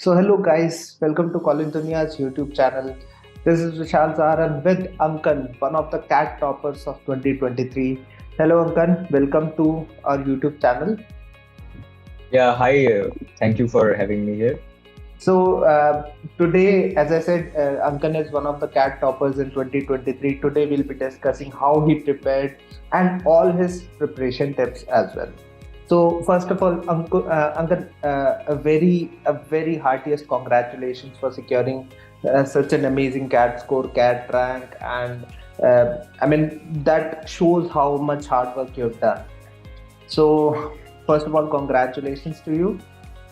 So hello guys, welcome to College Dunia's YouTube channel. This is Vishal Saharan with Ankan, one of the CAT toppers of 2023. Hello Ankan, welcome to our YouTube channel. Yeah, hi. Thank you for having me here. So today, as I said, Ankan is one of the CAT toppers in 2023. Today we'll be discussing how he prepared and all his preparation tips as well. So first of all, Ankan, a very heartiest congratulations for securing such an amazing CAT score, CAT rank, and I mean that shows how much hard work you've done. So first of all, congratulations to you.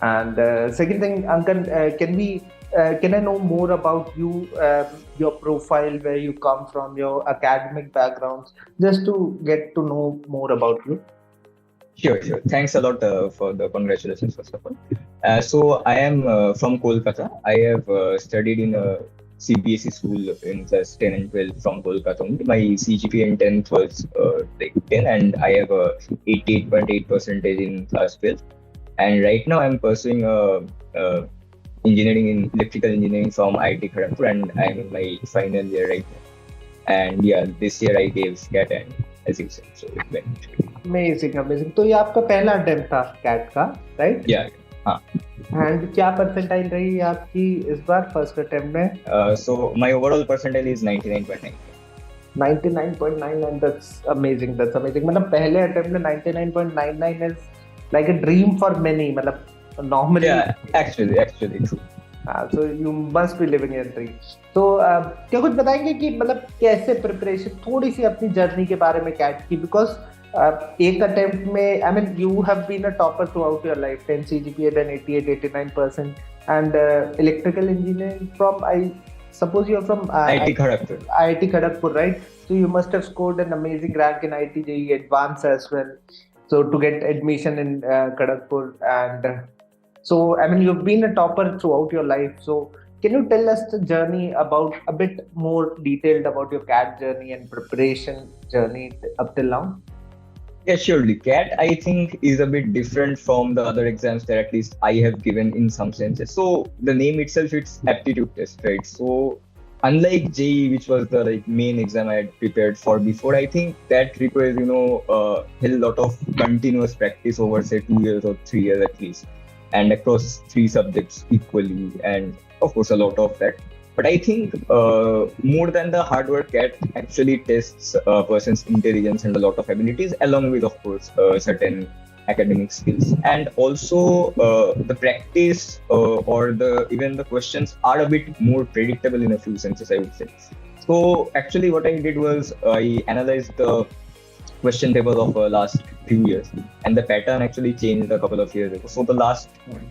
And second thing, Ankan, can I know more about you, your profile, where you come from, your academic backgrounds, just to get to know more about you? Sure. Thanks a lot for the congratulations, first of all. So I am from Kolkata. I have studied in a CBSE school in class 10 and 12 from Kolkata only. My CGPA in 10th was like 10, and I have a 88.8 percentage in class 12. And right now I'm pursuing engineering in electrical engineering from IIT Kharagpur, and I'm in my final year right now. And yeah, this year I gave SCAT, and as you said, so it went. Amazing तो ये आपका पहला attempt था cat का, right? Yeah. हाँ. And क्या percentile रही आपकी इस बार फर्स्ट अटेम्प्ट में? So my overall percentile is 99.9. 99.99. That's amazing. मतलब पहले अटेम्प्ट में 99.99 is like a dream for many. मतलब normally. Yeah, actually true. So you must be living in a dream. तो क्या कुछ बताएंगे कि मतलब कैसे प्रिपरेशन, थोड़ी सी अपनी जर्नी के बारे में कैट की, बिकॉज एक अटेम्प्ट में I mean you have been a topper throughout your life, 10 CGPA, then 88-89%, and electrical engineering from, I suppose you're from IIT Kharagpur. IIT Kharagpur, right? So you must have scored an amazing rank in IIT JEE Advanced as well. So to get admission in Kharagpur, and so I mean you've been a topper throughout your life. So can you tell us the journey about a bit more detailed about your CAT journey and preparation journey up till now? Yeah, surely. CAT, I think, is a bit different from the other exams that at least I have given in some senses. So the name itself, it's aptitude test, right? So unlike JEE, which was the main exam I had prepared for before, I think that requires a hell lot of continuous practice over say 2 years or 3 years at least, and across 3 subjects equally, and of course a lot of that. But I think more than the hard work, CAT actually tests a person's intelligence and a lot of abilities, along with, of course, certain academic skills. And also the practice or even the questions are a bit more predictable in a few senses, I would say. So actually what I did was I analyzed the question papers of last few years, and the pattern actually changed a couple of years ago. So the last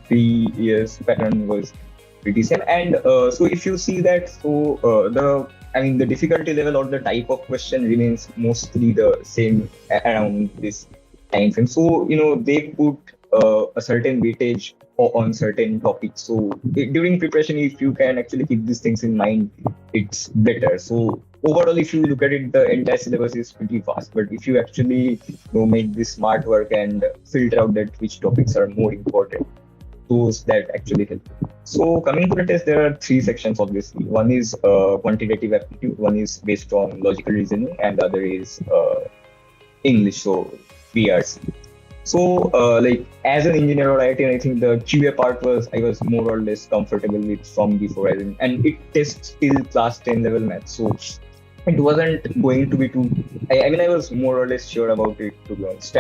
3 years pattern was pretty same, and so if you see that, so the difficulty level or the type of question remains mostly the same around this time frame. So they put a certain weightage on certain topics. So during preparation, if you can actually keep these things in mind, it's better. So overall, if you look at it, the entire syllabus is pretty fast. But if you actually make this smart work and filter out that which topics are more important, those that actually help. So coming to the test, there are 3 sections obviously. One is quantitative aptitude, one is based on logical reasoning, and the other is English, so VARC. So as an engineer or IT, I think the QA part I was more or less comfortable with from before, and it tests till class 10 level math. So it wasn't going to be too. I was more or less sure about it, to be honest.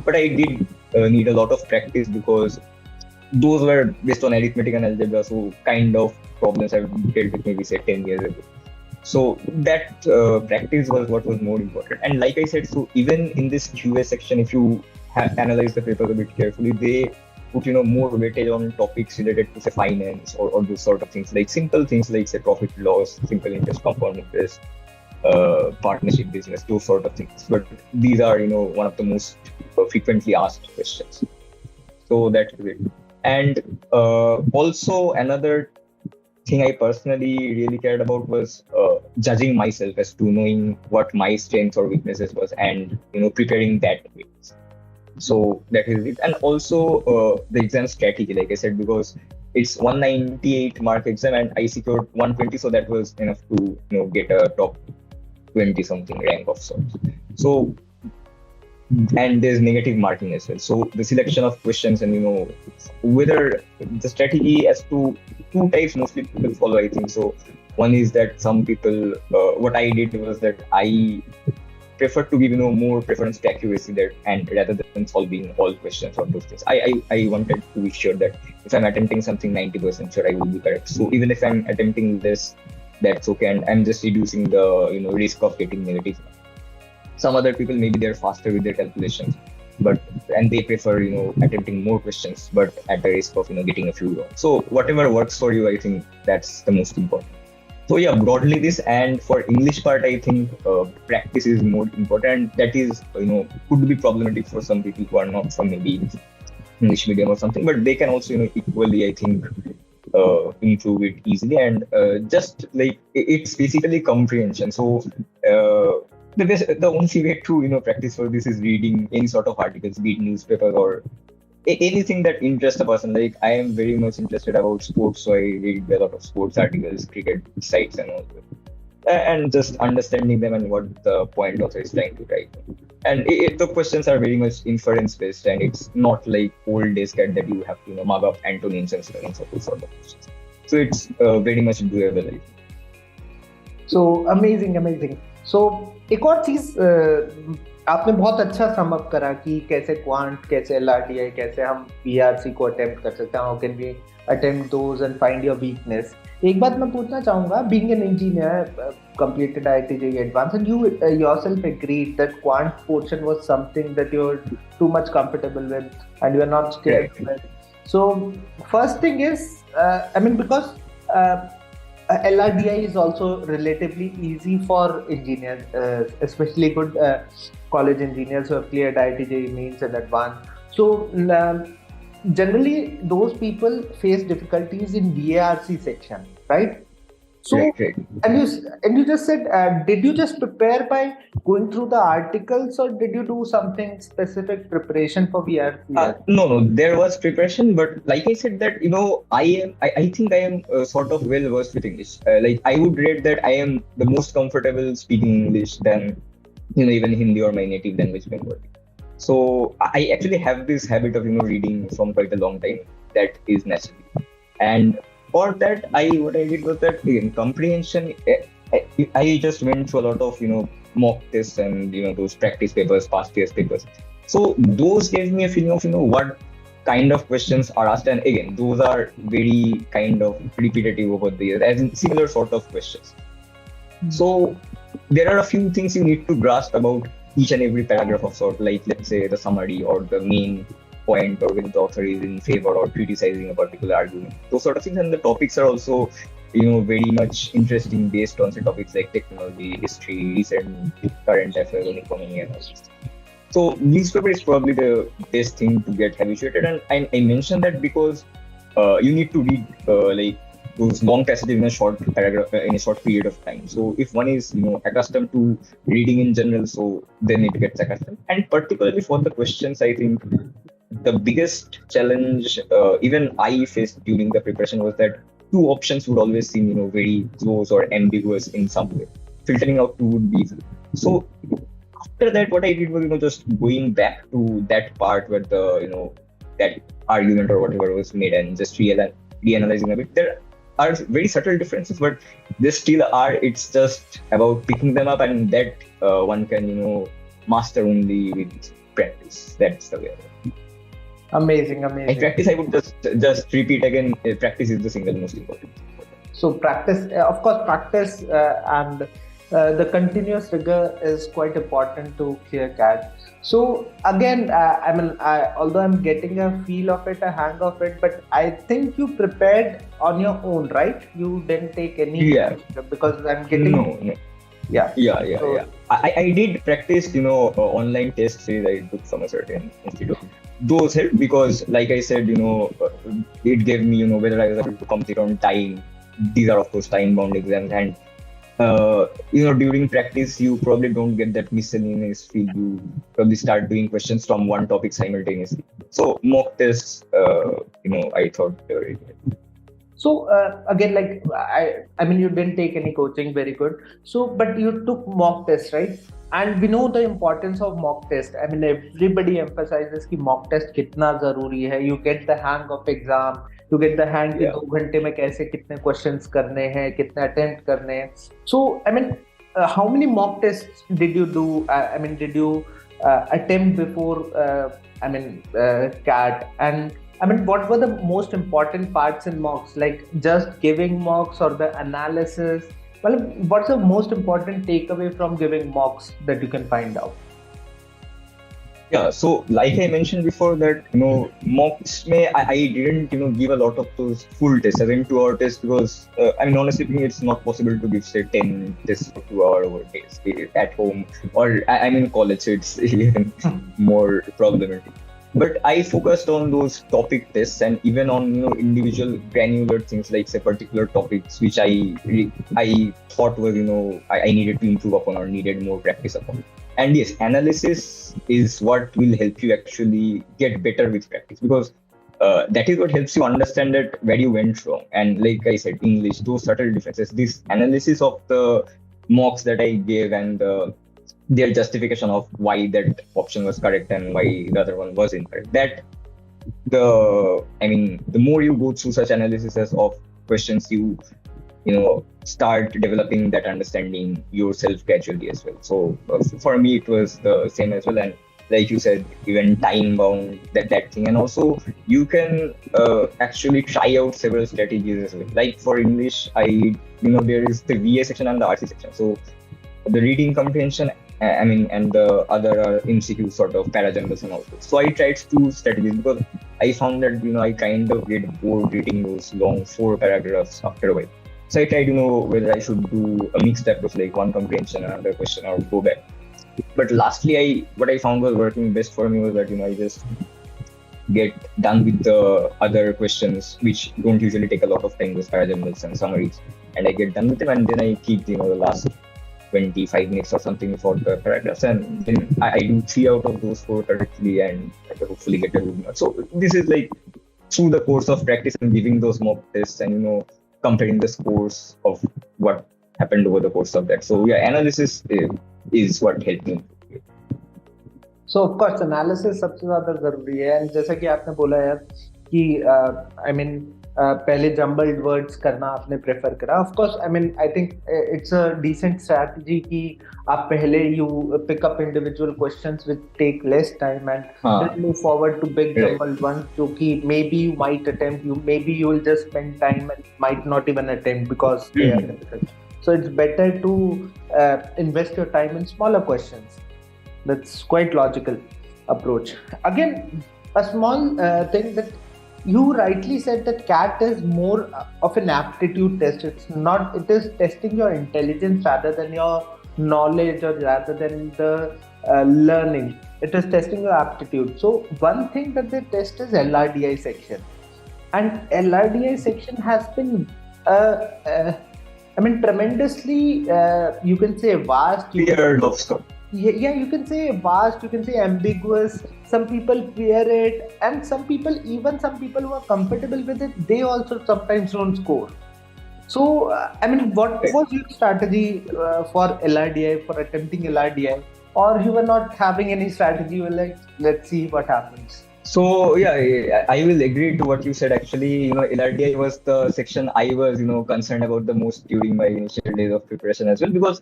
But I did need a lot of practice, because those were based on arithmetic and algebra, so kind of problems I've dealt with maybe say 10 years ago. So that practice was what was more important. And like I said, so even in this QA section, if you analyze the papers a bit carefully, they put more weightage on topics related to say finance or those sort of things, like simple things like say profit loss, simple interest, compound interest, partnership business, those sort of things. But these are one of the most frequently asked questions. So that's it. And also another thing I personally really cared about was judging myself as to knowing what my strengths or weaknesses was, and preparing that way. So that is it. And also the exam strategy, like I said, because it's 198 mark exam, and I secured 120, so that was enough to get a top 20 something rank of sorts. So, and there's negative marking as well. So the selection of questions and whether the strategy as to two types mostly people follow, I think. So one is that some people, what I did was that I prefer to give more preference to accuracy, that and rather than solving all questions or those things. I wanted to be sure that if I'm attempting something 90% sure I will be correct. So even if I'm attempting this, that's okay, and I'm just reducing the risk of getting negative. Some other people, maybe they're faster with their calculations, and they prefer attempting more questions, but at the risk of getting a few wrong. So whatever works for you, I think that's the most important. So yeah, broadly this, and for English part, I think practice is more important. That is, could be problematic for some people who are not from maybe English medium or something, but they can also, equally, I think, improve it easily. And just like it's basically comprehension. So the only way to practice for this is reading any sort of articles, be it newspaper or anything that interests a person. Like I am very much interested about sports, so I read a lot of sports articles, cricket sites, and all that. And just understanding them and what the point author is trying to write. And the questions are very much inference based, and it's not like old days that you have to mug up antonyms and synonyms of those sort of questions. So it's very much doable, I think. So amazing. So एक और चीज आपने बहुत अच्छा sum up करा कि कैसे quant, कैसे एलआरडीआई, कैसे हम पीआरसी को अटेम्प्ट कर सकते हैं, how can we attempt those and find your weakness. एक बात मैं पूछना चाहूंगा, being an engineer, completed IIT JEE Advanced, and you yourself agreed that quant portion was something that you're too much comfortable with and you're not scared with. So first thing is, because LRDI is also relatively easy for engineers, especially good college engineers who have cleared IIT JEE Mains and Advanced. So generally those people face difficulties in VARC section, right? So right. And you just said, did you just prepare by going through the articles, or did you do something specific preparation for VARC? No, there was preparation, but like I said that I think I am sort of well versed with English. Like I would rate that I am the most comfortable speaking English than even Hindi or my native language, Bengali. So I actually have this habit of reading from quite a long time. That is natural. And for that, what I did was that again, comprehension. I just went through a lot of mock tests and those practice papers, past years papers. So those gave me a feeling of what kind of questions are asked, and again those are very kind of repetitive over the years, as in similar sort of questions. So there are a few things you need to grasp about each and every paragraph of sort, like let's say the summary or the main point, or when the author is in favor or criticizing a particular argument, those sort of things. And the topics are also very much interesting based on topics like technology, history, recent current affairs, and economy, and all this. So newspaper is probably the best thing to get habituated, and I mentioned that because you need to read like those long passages in a short paragraph in a short period of time. So if one is accustomed to reading in general, so then it gets accustomed. And particularly for the questions, I think the biggest challenge even I faced during the preparation was that two options would always seem very close or ambiguous in some way. Filtering out two would be easy. So after that, what I did was just going back to that part where the that argument or whatever was made, and just reanalyzing a bit. There are very subtle differences, but they still are. It's just about picking them up, and that one can master only with practice. That's the way. Amazing. In practice, I would just repeat again, practice is the single most important. So practice, of course, practice and the continuous rigor is quite important to clear CAT. So again, although I'm getting a feel of it, a hang of it, but I think you prepared on your own, right? You didn't take any, because I'm getting... No. Yeah. I did practice, online tests that I took from a certain institute. Those helped because, like I said, it gave me, whether I was able to complete on time. These are, of course, time-bound exams, and during practice, you probably don't get that miscellaneous feel. You probably start doing questions from one topic simultaneously. So mock tests, I thought they were really good. So again, like I mean, you didn't take any coaching, very good. So, but you took mock test, right? And we know the importance of mock test. I mean, everybody emphasizes कि mock test कितना जरूरी है. You get the hang of exam. You get the hang कि Yeah. 2 घंटे में कैसे कितने questions करने हैं, कितने attempt करने हैं. So, I mean, how many mock tests did you do? I mean, did you attempt before? CAT, and I mean, what were the most important parts in mocks? Like just giving mocks or the analysis? Well, what's the most important takeaway from giving mocks that you can find out? Yeah, so like I mentioned before that, mocks I didn't, give a lot of those full tests, as in 2 hour tests, because I mean, honestly speaking, it's not possible to give, say, 10 tests for 2 hour over days at home, or I mean, college, so it's even more problematic. But I focused on those topic tests and even on, individual granular things like, say, particular topics, which I thought was, I needed to improve upon or needed more practice upon. And yes, analysis is what will help you actually get better with practice, because that is what helps you understand that where you went wrong. And like I said, English, those subtle differences, this analysis of the mocks that I gave and their justification of why that option was correct and why the other one was incorrect. That the more you go through such analysis of questions, you start developing that understanding yourself gradually as well. So for me, it was the same as well. And like you said, even time bound that thing, and also you can actually try out several strategies as well. Like for English, there is the VA section and the RC section. So the reading comprehension, and the other are MCQ sort of parajournals and all those. So I tried 2 strategies because I found that I kind of get bored reading those long 4 paragraphs after a while. So I tried, whether I should do a mixed approach, like one comprehension, another question, or go back. But lastly, what I found was working best for me was that, I just get done with the other questions, which don't usually take a lot of time, those parajournals and summaries. And I get done with them, and then I keep, the last 25 minutes or something for the paragraphs. And then I do 3 out of those 4 correctly, and I can hopefully get a good mark. So this is like through the course of practice and giving those mock tests and, comparing the scores of what happened over the course of that. So yeah, analysis is what helped me. So of course analysis सबसे ज़्यादा ज़रूरी है, and जैसा कि आपने बोला यार कि पहले jumbled words करना आपने prefer करा. Of course, I think it's a decent strategy कि आप पहले you pick up individual questions which take less time and then move forward to big jumbled ones, जो कि maybe you might attempt, maybe you will just spend time and might not even attempt because they are difficult. So it's better to invest your time in smaller questions. That's quite logical approach. Again, a small thing that you rightly said that CAT is more of an aptitude test. It's not, it is testing your intelligence rather than your knowledge or rather than the learning. It is testing your aptitude. So one thing that they test is LRDI section. And LRDI section has been, tremendously, you can say vast. Yeah, you can say vast, you can say ambiguous. Some people fear it, and some people who are comfortable with it, they also sometimes don't score. So, what was your strategy for LRDI, for attempting LRDI? Or you were not having any strategy, you were like, let's see what happens? So yeah, I will agree to what you said. Actually, LRDI was the section I was, concerned about the most during my initial days of preparation as well, because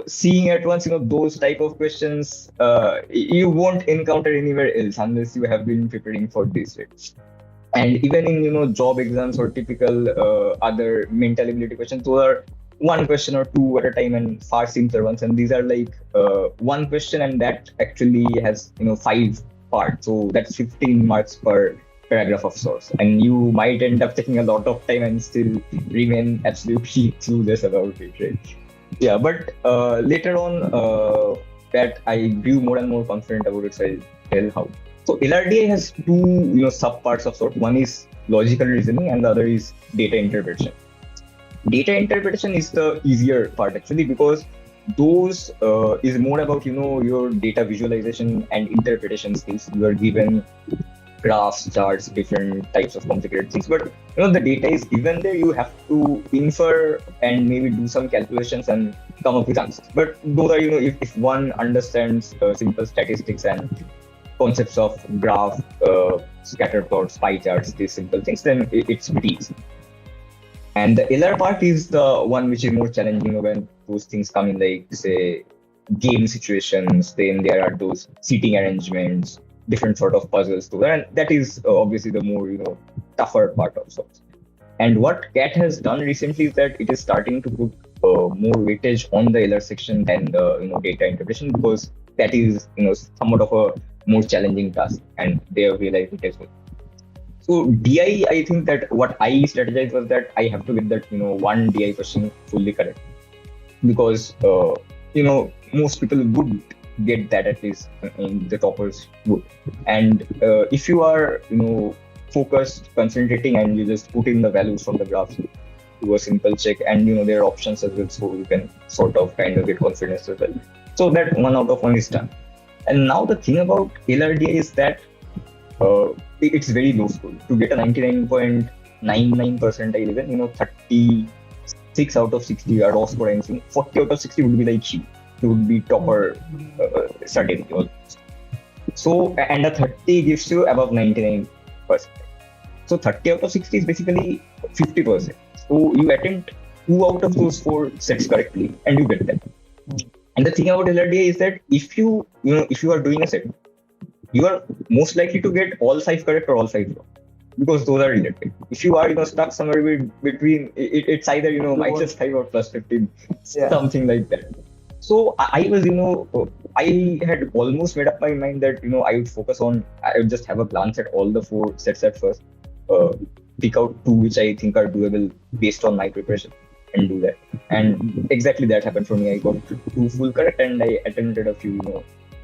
seeing at once, those type of questions, you won't encounter anywhere else unless you have been preparing for this, right? And even in, job exams or typical other mental ability questions, those are 1 question or 2 at a time and far simpler ones. And these are like 1 question, and that actually has, 5 parts. So that's 15 marks per paragraph of source. And you might end up taking a lot of time and still remain absolutely clueless about it, right? Yeah, but later on, that I grew more and more confident about it. So I'll tell how. So LRDI has 2, sub-parts of sort. One is logical reasoning, and the other is data interpretation. Data interpretation is the easier part actually, because those is more about your data visualization and interpretation skills. You are given graphs, charts, different types of complicated things. But the data is given there. You have to infer and maybe do some calculations and come up with answers. But those are, if one understands simple statistics and concepts of graph, scatter plots, pie charts, these simple things, then it's pretty easy. And the LR part is the one which is more challenging when those things come in, like, say, game situations. Then there are those seating arrangements, different sort of puzzles too. And that is obviously the more, tougher part of sorts. And what CAT has done recently is that it is starting to put more weightage on the LR section than the, data interpretation, because that is, somewhat of a more challenging task, and they have realized it as well. So DI, I think that what I strategized was that I have to get that, one DI question fully correct, because, most people would get that, at least in the toppers would. And if you are, focused, concentrating, and you just put in the values from the graphs, do a simple check, and, there are options as well, so you can sort of kind of get confidence as well. So that 1 out of 1 is done. And now the thing about LRDI is that it's very low score. To get a 99.99 percentile, even 36 out of 60 are raw score. I'm saying 40 out of 60 would be like you. It would be topper certainty almost. So, and a 30 gives you above 99%. So 30 out of 60 is basically 50%. So you attempt 2 out of those 4 sets correctly, and you get that. And the thing about LRDI is that if you are doing a set, you are most likely to get all 5 correct or all 5 wrong, because those are related. If you are stuck somewhere between, it's either minus 5 or plus 15, something like that. So I was I had almost made up my mind that I would just have a glance at all the 4 sets at first, pick out 2 which I think are doable based on my preparation, and do that. And exactly that happened for me. I got 2 full correct, and I attempted a few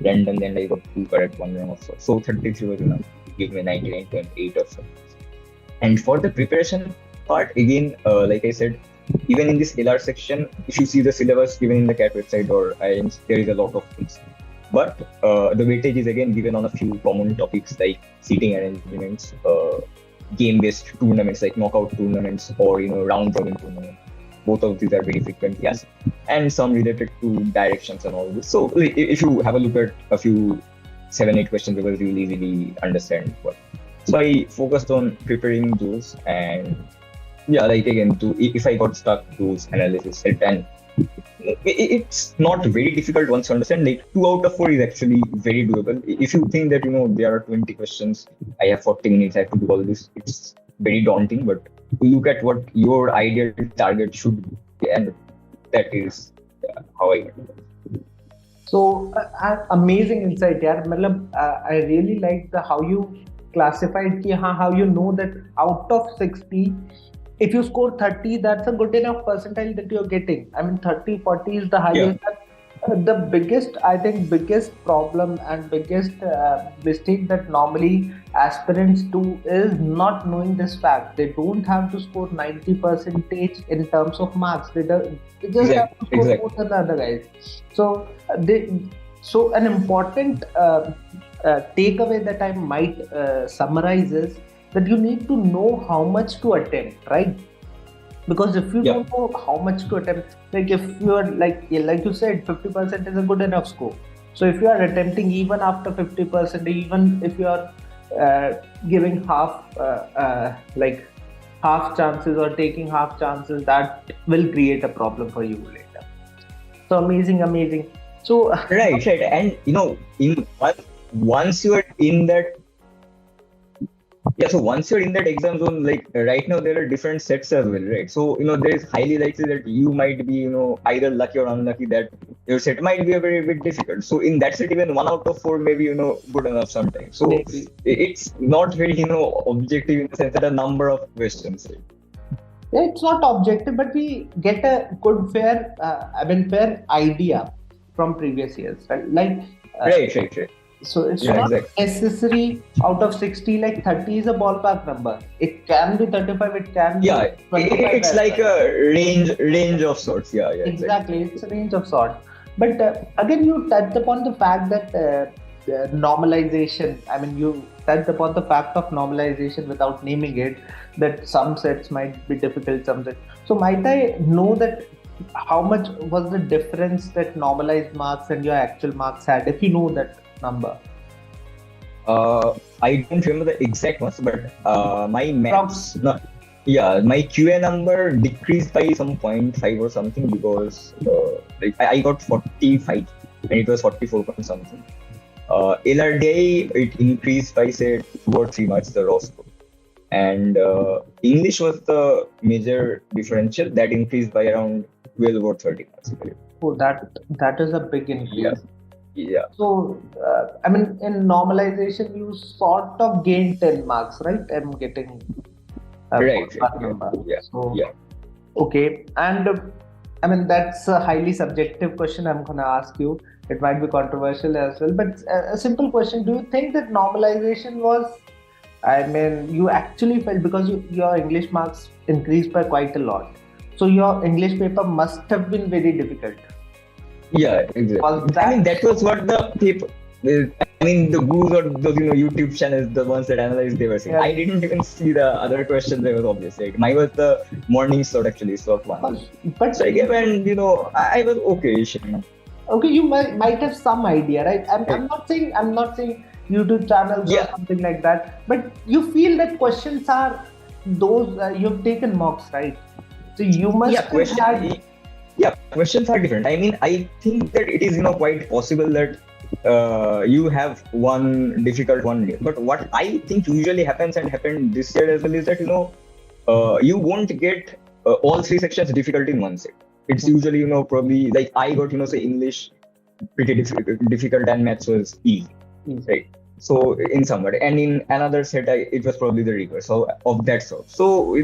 random, and I got 2 correct, 1 wrong also. So 33 was enough to give me 99.8 or so. And for the preparation part, again, like I said, even in this LR section, if you see the syllabus given in the CAT website or IIMs, there is a lot of things. But the weightage is again given on a few common topics like seating arrangements, game-based tournaments like knockout tournaments, or round robin tournaments. Both of these are very frequent, yes, and some related to directions and all this. So if you have a look at a few 7-8 questions, you will really easily understand what. So I focused on preparing those, and if I got stuck, those analysis set, and it's not very difficult once you understand. Like 2 out of 4 is actually very doable. If you think that there are 20 questions, I have 40 minutes, I have to do all this, it's very daunting. But look at what your ideal target should be, and that is how I get it. So amazing insight, yaar. I really like how you classified how you know that out of 60, if you score 30, that's a good enough percentile that you're getting. I mean, 30, 40 is the highest. Yeah. The biggest problem and biggest mistake that normally aspirants do is not knowing this fact. They don't have to score 90% in terms of marks. They just have to score more than the other guys. So an important takeaway that I might summarize is that you need to know how much to attempt, right? Because if you don't know how much to attempt, like if you are like you said, 50% is a good enough score. So if you are attempting even after 50%, even if you are giving half chances or taking half chances, that will create a problem for you later. So amazing. So right, and once you are in that. So once you're in that exam zone, like right now, there are different sets as well, right? So, there is highly likely that you might be, either lucky or unlucky that your set might be a very bit difficult. So in that set, even 1 out of 4 may be, good enough sometimes. So it's not very, objective in the sense that a number of questions. Right? Yeah, it's not objective, but we get a good, fair idea from previous years, right? Like, right. So it's not necessary out of 60, like 30 is a ballpark number. It can be 35, it can be 25. It's like a range of sorts. Exactly. It's a range of sorts. But again, you touched upon the fact that normalization. I mean, you touched upon the fact of normalization without naming it, that some sets might be difficult, some sets. So might I know that how much was the difference that normalized marks and your actual marks had, if you know that number? I don't remember the exact ones, but my maths, my QA number decreased by some 0.5 or something, because I got 45 and it was 44 point something. LRDI, it increased by say 2 or 3 marks, the raw score. And English was the major differential, that increased by around 12 or 30 marks. Oh, that is a big increase. Yeah. So, I mean, in normalization, you sort of gain 10 marks, right? I'm getting right. number. Yeah. So, yeah. Okay. And I mean, that's a highly subjective question I'm going to ask you. It might be controversial as well, but a simple question. Do you think that normalization was, I mean, you actually felt, because your English marks increased by quite a lot. So your English paper must have been very difficult. Yeah, exactly. I mean, that was what the people, I mean, the gurus or those, YouTube channels, the ones that analyzed, they were saying. Yeah. I didn't even see the other questions. They was obvious. Right? Mine was the morning slot, actually, slot one. But so I gave, and I was okay. Okay, you might have some idea, right? I'm not saying YouTube channels or something like that, but you feel that questions are those you've taken mocks, right? So you must have had. Yeah, questions are different. I mean, I think that it is quite possible that you have one difficult one, but what I think usually happens, and happened this year as well, is that you won't get all 3 sections difficult in one set. It's usually probably like I got say English pretty difficult and maths was easy, right? So in somewhat, and in another set it was probably the reverse. So of that sort. So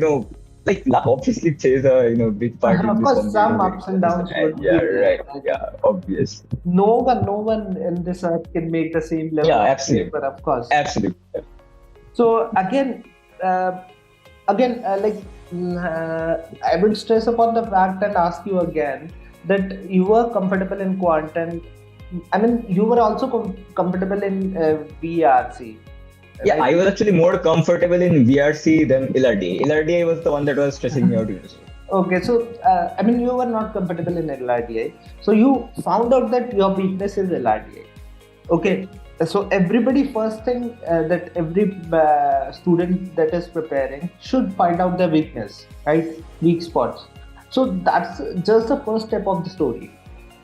like obviously it plays a big part in this. Of course, some ups and downs. Right. Yeah, obvious. No one in this earth can make the same level. Yeah, absolutely. But of course. Absolutely. So again, like I would stress upon the fact and ask you again that you were comfortable in quant, and I mean you were also comfortable in VRC. Yeah, right? I was actually more comfortable in VRC than LRDI. LRDI was the one that was stressing me out. Okay, so I mean you were not comfortable in LRDI, so you found out that your weakness is LRDI. Okay, so everybody, first thing that every student that is preparing should find out their weakness, right? Weak spots. So that's just the first step of the story.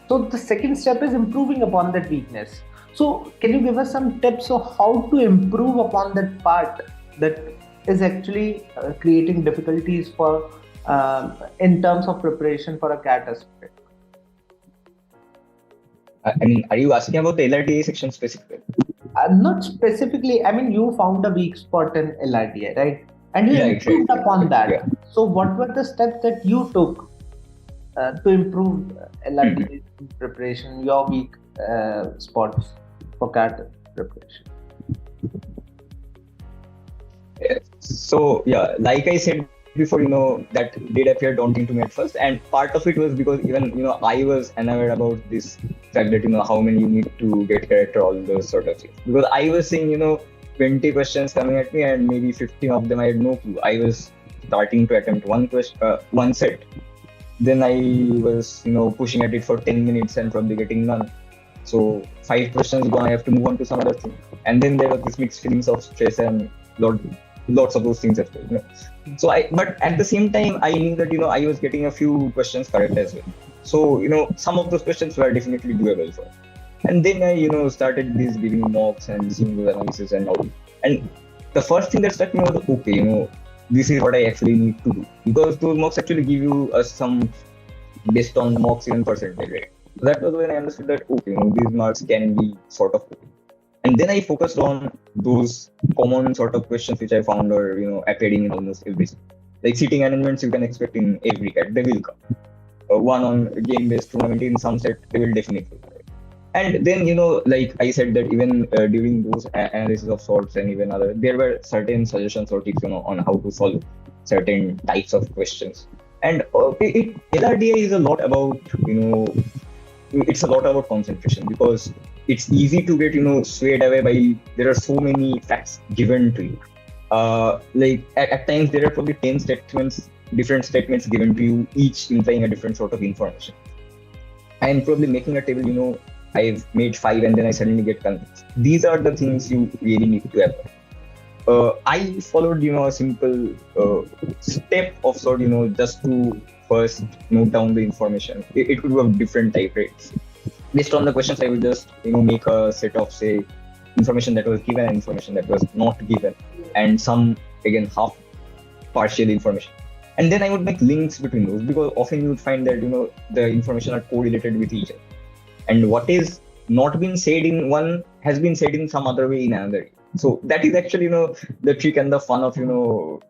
So the second step is improving upon that weakness. So can you give us some tips of how to improve upon that part that is actually creating difficulties for in terms of preparation for a CAT aspect? I mean, are you asking about the LRDI section specifically? Not specifically. I mean, you found a weak spot in LRDI, right? And you improved upon that. Yeah. So what were the steps that you took to improve LRDI preparation, your weak spots for CAT preparation? So yeah, like I said before, that did appear daunting to me at first, and part of it was because even I was unaware about this fact that how many you need to get character, all those sort of things, because I was seeing 20 questions coming at me and maybe 15 of them I had no clue. I was starting to attempt one set, then I was pushing at it for 10 minutes and probably getting none. So 5 questions gone, I have to move on to some other thing, and then there was this mixed feelings of stress and lots of those things as well. So but at the same time I knew that I was getting a few questions correct as well. So some of those questions were definitely doable for. And then I started this giving mocks and seeing the analysis and all. And the first thing that struck me was, okay, this is what I actually need to do, because those mocks actually give you some based on mocks even percentile, right? So that was when I understood that okay, these marks can be sort of. And then I focused on those common sort of questions which I found are appearing in almost every, like seating arrangements you can expect in every CAT, they will come. One on game-based tournament in some set, they will definitely come. And then like I said that even during those analysis of sorts and even other, there were certain suggestions or tips on how to solve certain types of questions. And LRDI is a lot about it's a lot about concentration, because it's easy to get, swayed away by, there are so many facts given to you. Like at times there are probably 10 statements, different statements given to you, each implying a different sort of information. I am probably making a table, I've made 5 and then I suddenly get convinced. These are the things you really need to have. I followed, a simple step of sort, just to first note down the information. It could be of different type rates. Based on the questions, I will just, make a set of, say, information that was given and information that was not given, and some, again, half partial information. And then I would make links between those, because often you would find that, the information are correlated with each other. And what is not been said in one has been said in some other way in another. So that is actually, the trick and the fun of,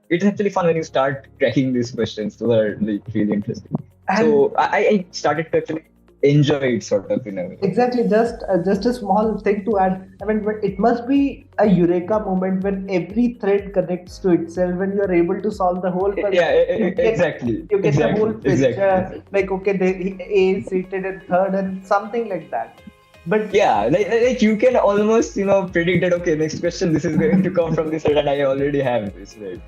it's actually fun when you start cracking these questions. Those are like really interesting. So I started to actually enjoy it sort of in a way. Exactly, just a small thing to add. I mean, it must be a eureka moment when every thread connects to itself, when you are able to solve the whole puzzle. Exactly. You get exactly, the whole picture, exactly. like, okay, A is seated in third and something like that. But yeah, like you can almost, predict that, okay, next question, this is going to come from this, and I already have this, right?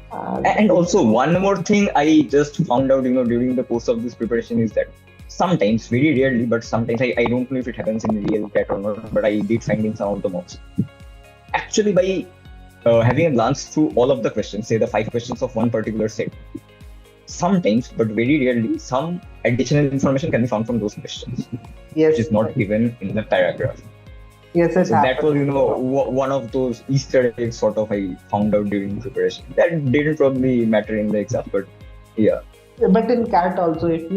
And also one more thing I just found out, during the course of this preparation is that sometimes, very rarely, but sometimes, I don't know if it happens in real CAT or not, but I did find in some of the mocks. Actually, by having a glance through all of the questions, say the 5 questions of one particular set, sometimes, but very rarely, some additional information can be found from those questions, which is not given in the paragraph. Yes, so that was, one of those Easter eggs sort of I found out during preparation. That didn't probably matter in the exam, but yeah. But in CAT also, if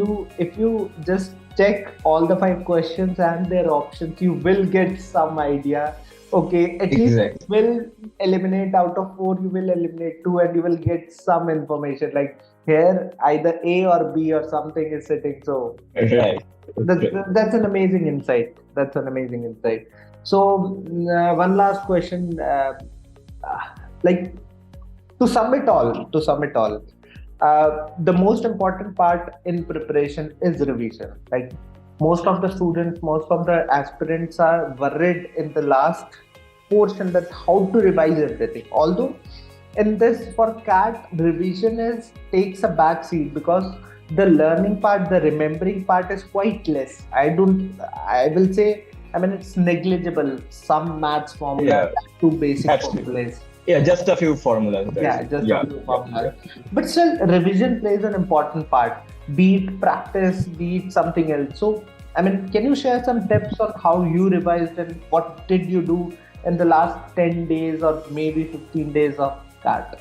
you just check all the 5 questions and their options, you will get some idea. Okay, at least you will eliminate out of 4, you will eliminate 2, and you will get some information. Like here, either A or B or something is sitting. So right. That's an amazing insight. So one last question, like to sum it all. The most important part in preparation is revision. Like most of the students, most of the aspirants are worried in the last portion that how to revise everything. Although in this, for CAT, revision takes a back seat, because the learning part, the remembering part is quite less. I will say, it's negligible. Some maths formula, 2 basic formulas. Yeah, just a few formulas. A few formulas. But still, revision plays an important part. Be it practice, be it something else. So, can you share some tips on how you revised and what did you do in the last 10 days or maybe 15 days of CAT?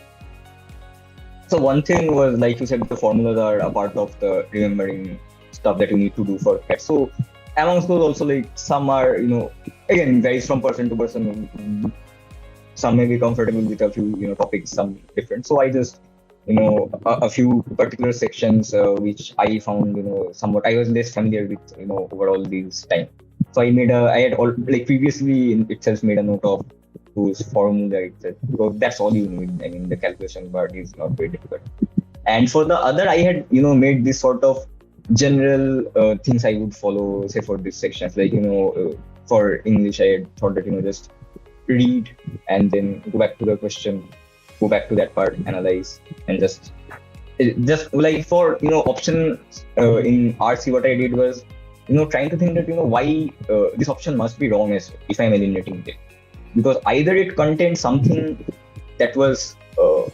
So one thing was, like you said, the formulas are a part of the remembering stuff that you need to do for CAT. So amongst those also, like some are, again, varies from person to person. Some may be comfortable with a few, topics, some different. So I just, a few particular sections which I found, somewhat, I was less familiar with, over all these time. So I had previously in itself made a note of those formula itself, because that's all you need. The calculation part is not very difficult. And for the other, I had, made this sort of general things I would follow, say for these sections, like, for English, I had thought that, just read and then go back to the question, go back to that part, analyze, and just like for option in RC, what I did was trying to think that why this option must be wrong as well if I'm eliminating it, because either it contained something that was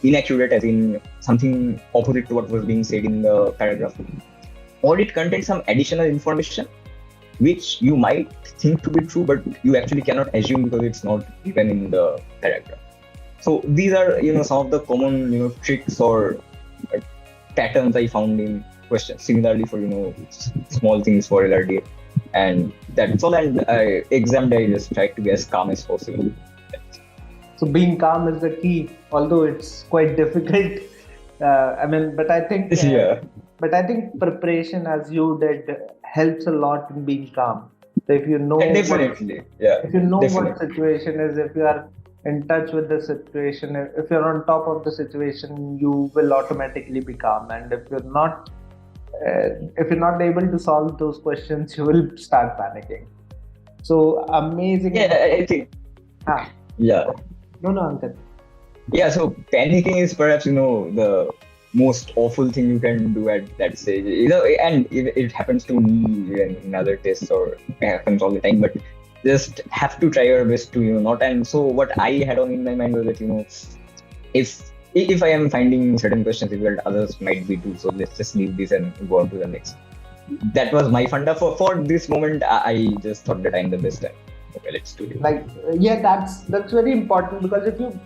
inaccurate, as in something opposite to what was being said in the paragraph, or it contained some additional information which you might think to be true, but you actually cannot assume because it's not given in the paragraph. So these are, some of the common, tricks or patterns I found in questions. Similarly for, small things for LRDI. And that's all. And exam day, I just tried to be as calm as possible. So being calm is the key, although it's quite difficult. But I think But I think preparation, as you did, helps a lot in being calm. So if you know if you know what situation is, if you are in touch with the situation, if you're on top of the situation, you will automatically be calm. And if you're not able to solve those questions, you will start panicking. So amazing. Yeah, I think. Ah, Yeah. no, Ankit. Yeah, so panicking is perhaps, the most awful thing you can do at that stage. And it happens to me even in other tests, or it happens all the time, but just have to try your best to, not. And so what I had on in my mind was that, if I am finding certain questions difficult, others might be too. So let's just leave this and go on to the next. That was my funda for this moment. I just thought that I'm the best time. Okay, let's do it. Like, yeah, that's very important, because if you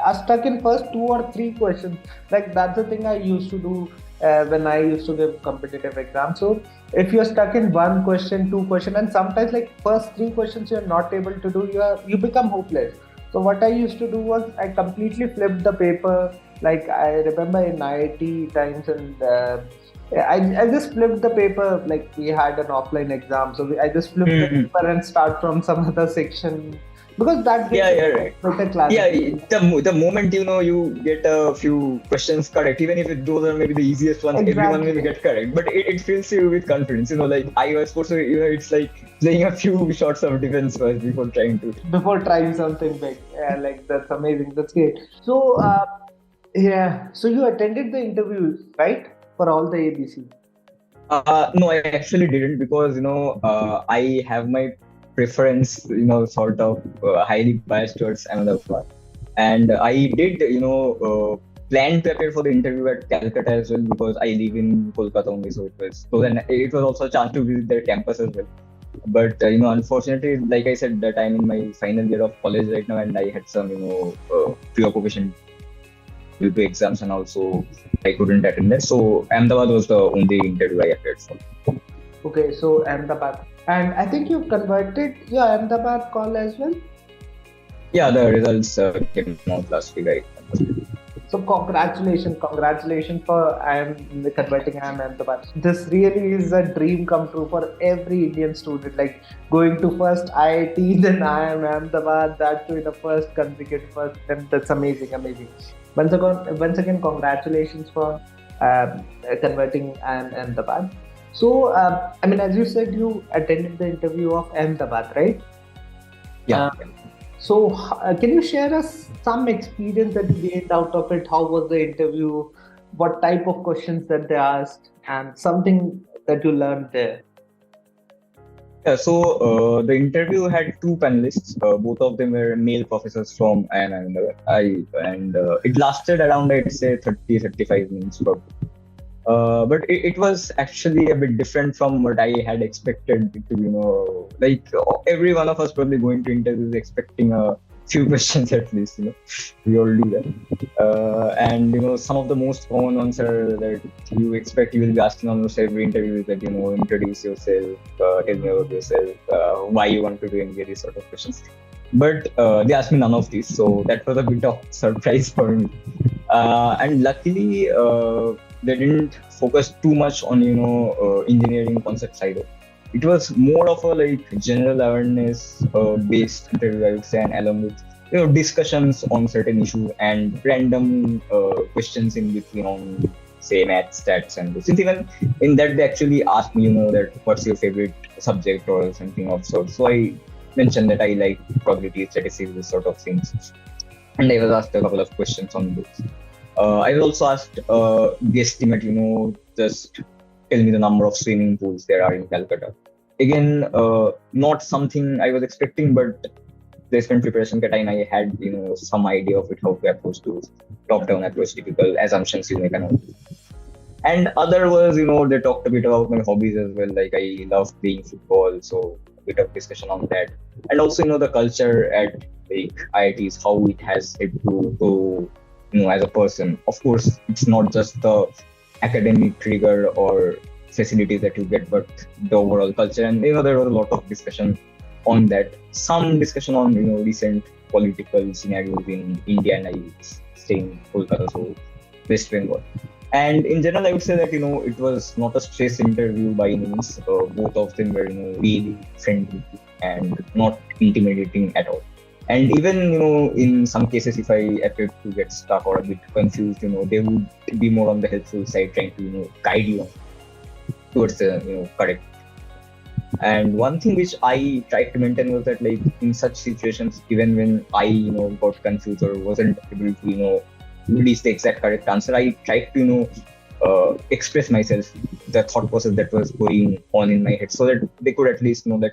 are stuck in first 2 or 3 questions, like that's the thing I used to do when I used to give competitive exams. So if you're stuck in 1 question, 2 question, and sometimes like first 3 questions you're not able to do, you become hopeless. So what I used to do was I completely flipped the paper. Like I remember in IIT times, and I just flipped the paper. Like we had an offline exam, so I just flipped the paper and start from some other section, because that gives right. better clarity. Yeah, the moment you get a few questions correct, even if those are maybe the easiest ones, everyone will get correct. But it fills you with confidence. Like I was supposed to, it's like playing a few shots of defense first before trying something big. Yeah, like that's amazing. That's great. So so you attended the interviews, right, for all the ABC? No, I actually didn't, because I have my preference, sort of highly biased towards Ahmedabad, and I did plan to appear for the interview at Calcutta as well, because I live in Kolkata only, so then it was also a chance to visit their campus as well. But unfortunately, like I said, that I'm in my final year of college right now, and I had some preoccupation due to exams, and also I couldn't attend it. So Ahmedabad was the only interview I appeared for. Okay, so Ahmedabad. And I think you converted your Ahmedabad call as well? Yeah, the results came out last week. So congratulations for converting IIM Ahmedabad. This really is a dream come true for every Indian student. Like going to first IIT, then IIM Ahmedabad, that too in the first consecutive first attempt. That's amazing. Once again, congratulations for converting IIM Ahmedabad. So, as you said, you attended the interview of Ahmedabad, right? Yeah. So, can you share us some experience that you gained out of it? How was the interview? What type of questions that they asked, and something that you learned there? Yeah, so the interview had 2 panelists. Both of them were male professors from IIM and it lasted around, I'd say, 30-35 minutes. But it was actually a bit different from what I had expected it to. Like every one of us probably going to interviews expecting a few questions at least. We all do that. And some of the most common ones are that you expect you will be asking almost every interview, that introduce yourself, tell me about yourself, why you want to do MBA, these sort of questions. But they asked me none of these, so that was a bit of surprise for me. And luckily, they didn't focus too much on engineering concepts either. It was more of a general awareness based interview, I would say, and along with discussions on certain issues and random questions in between on, say, math, stats, and since even in that they actually asked me that what's your favorite subject or something of sorts. So I mentioned that I like probability, statistics, this sort of things, and I was asked a couple of questions on those. I was also asked guesstimate, just tell me the number of swimming pools there are in Calcutta. Again, not something I was expecting, but placement preparation time I had, some idea of it, how to approach those top-down approach, typical assumptions you make. And other was, they talked a bit about my hobbies as well. Like I love playing football, so a bit of discussion on that. And also, the culture at IITs, how it has helped to as a person. Of course, it's not just the academic trigger or facilities that you get, but the overall culture. And there was a lot of discussion on that. Some discussion on recent political scenarios in India, and I stay in Kolkata, so West Bengal. And in general, I would say that it was not a stress interview by any means. Both of them were really friendly and not intimidating at all. And even, in some cases, if I appeared to get stuck or a bit confused, they would be more on the helpful side, trying to, guide you towards the, correct And one thing which I tried to maintain was that, like, in such situations, even when I, got confused or wasn't able to, release the exact correct answer, I tried to, express myself, the thought process that was going on in my head, so that they could at least know that,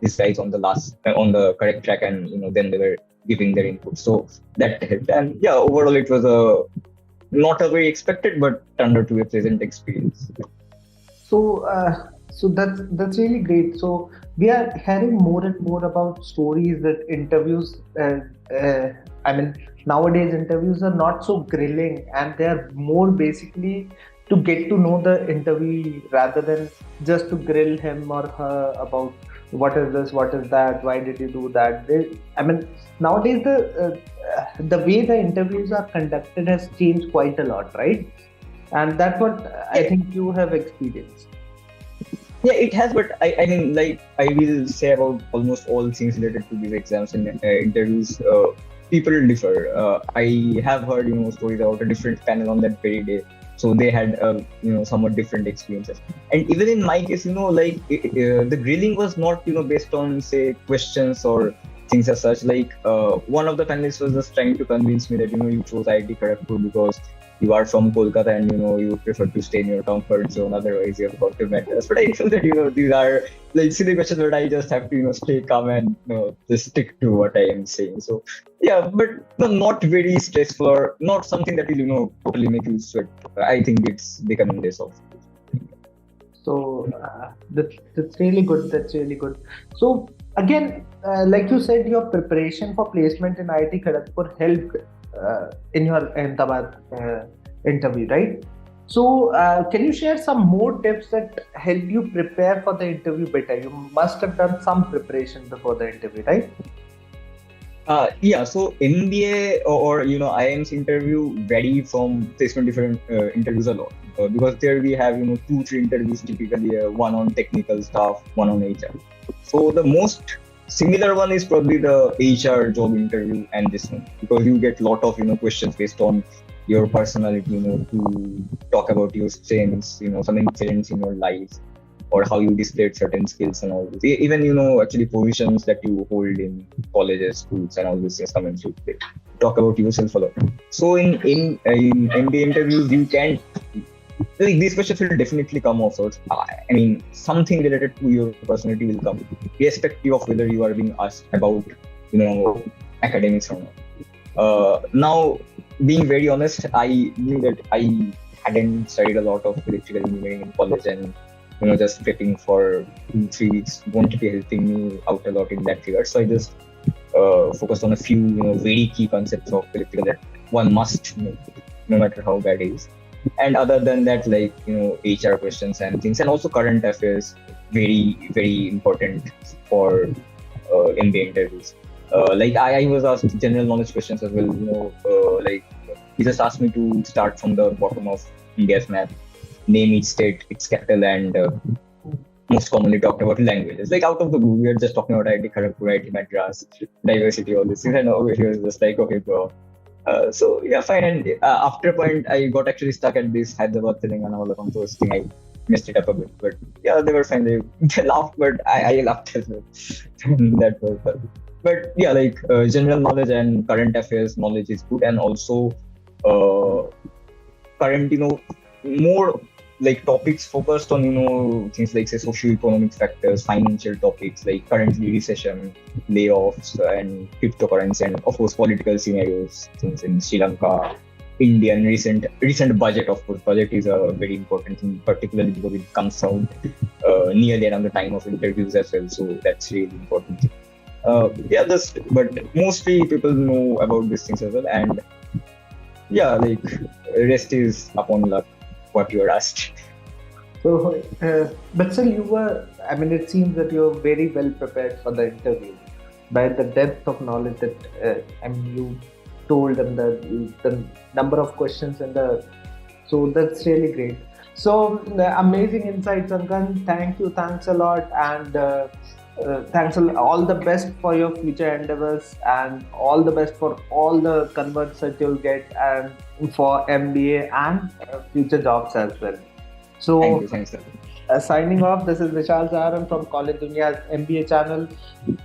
this guy's on the correct track, and, then they were giving their input. So that helped. And yeah, overall, it was not a very expected, but turned out to be a pleasant experience. So, so that's really great. So we are hearing more and more about stories that interviews. I mean, nowadays interviews are not so grilling, and they are more basically to get to know the interviewee rather than just to grill him or her about what is this, what is that, why did you do that. I mean, nowadays the way the interviews are conducted has changed quite a lot, right? And that's what I think you have experienced. Yeah, it has, but I mean, like, I will say about almost all things related to these exams and interviews, people differ. I have heard, stories about a different panel on that very day, so they had, somewhat different experiences. And even in my case, like, the grilling was not, based on, say, questions or things as such. Like, one of the panelists was just trying to convince me that, you chose IIT Kharagpur because you are from Kolkata and you prefer to stay in your comfort zone, otherwise you have got to matters. But I feel that these are like silly questions, but I just have to stay calm and just stick to what I am saying. So yeah, but not very stressful or not something that will totally make you sweat. I think it's becoming less of. So that's really good. That's really good. So again, like you said, your preparation for placement in IIT Kharagpur helped in your Ahmedabad interview, right? So can you share some more tips that help you prepare for the interview better? You must have done some preparation before the interview, right? Yeah, so MBA or IIM's interview vary from placement different interviews a lot, because there we have 2-3 interviews typically, one on technical stuff, one on HR. So the most similar one is probably the HR job interview and this one, because you get a lot of questions based on your personality, to talk about your strengths, some incidents in your life, or how you displayed certain skills and all this. Even actually positions that you hold in colleges, schools, and all these things come into play. Talk about yourself a lot. So in MBA interviews, you can, like, these questions will definitely come off. So I mean, something related to your personality will come, irrespective of whether you are being asked about academics or not. Now, being very honest, I knew that I hadn't studied a lot of electrical engineering in college, and just prepping for 2-3 weeks won't be helping me out a lot in that regard. So I just focused on a few very key concepts of electrical that one must know, no matter how bad it is. And other than that, like HR questions and things, and also current affairs, very very important for MBA interviews. Like I was asked general knowledge questions as well. Like he just asked me to start from the bottom of India's map, name each state, its capital, and most commonly talked about languages. Like out of the blue, we are just talking about IIT Kharagpur, IIT Madras, diversity, all this. And over here, just like, okay, bro. So yeah, fine. And after a point, I got actually stuck at this Hyderabad, Telangana, all the those thing. I messed it up a bit, but yeah, they were fine. They laughed, but I laughed as well. That was fun. But yeah, like general knowledge and current affairs knowledge is good, and also current, more like topics focused on things like, say, socio-economic factors, financial topics like currently recession, layoffs, and cryptocurrency, and of course political scenarios, things in Sri Lanka, Indian recent budget. Of course, budget is a very important thing, particularly because it comes out nearly around the time of interviews as well. So that's really important. Yeah, but mostly people know about these things as well, and yeah, like rest is upon luck, what you are asked. So, but still, I mean, it seems that you're very well prepared for the interview by the depth of knowledge that, I mean, you told them the number of questions so that's really great. So, amazing insights, Ankan. Thanks a lot. And thanks all the best for your future endeavors, and all the best for all the converts that you'll get, and for MBA and future jobs as well. So, Thank you. Thanks, sir. signing off, this is Vishal Zaharan from College Dunia's MBA channel.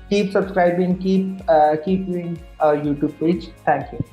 Keep subscribing, keep viewing our YouTube page. Thank you.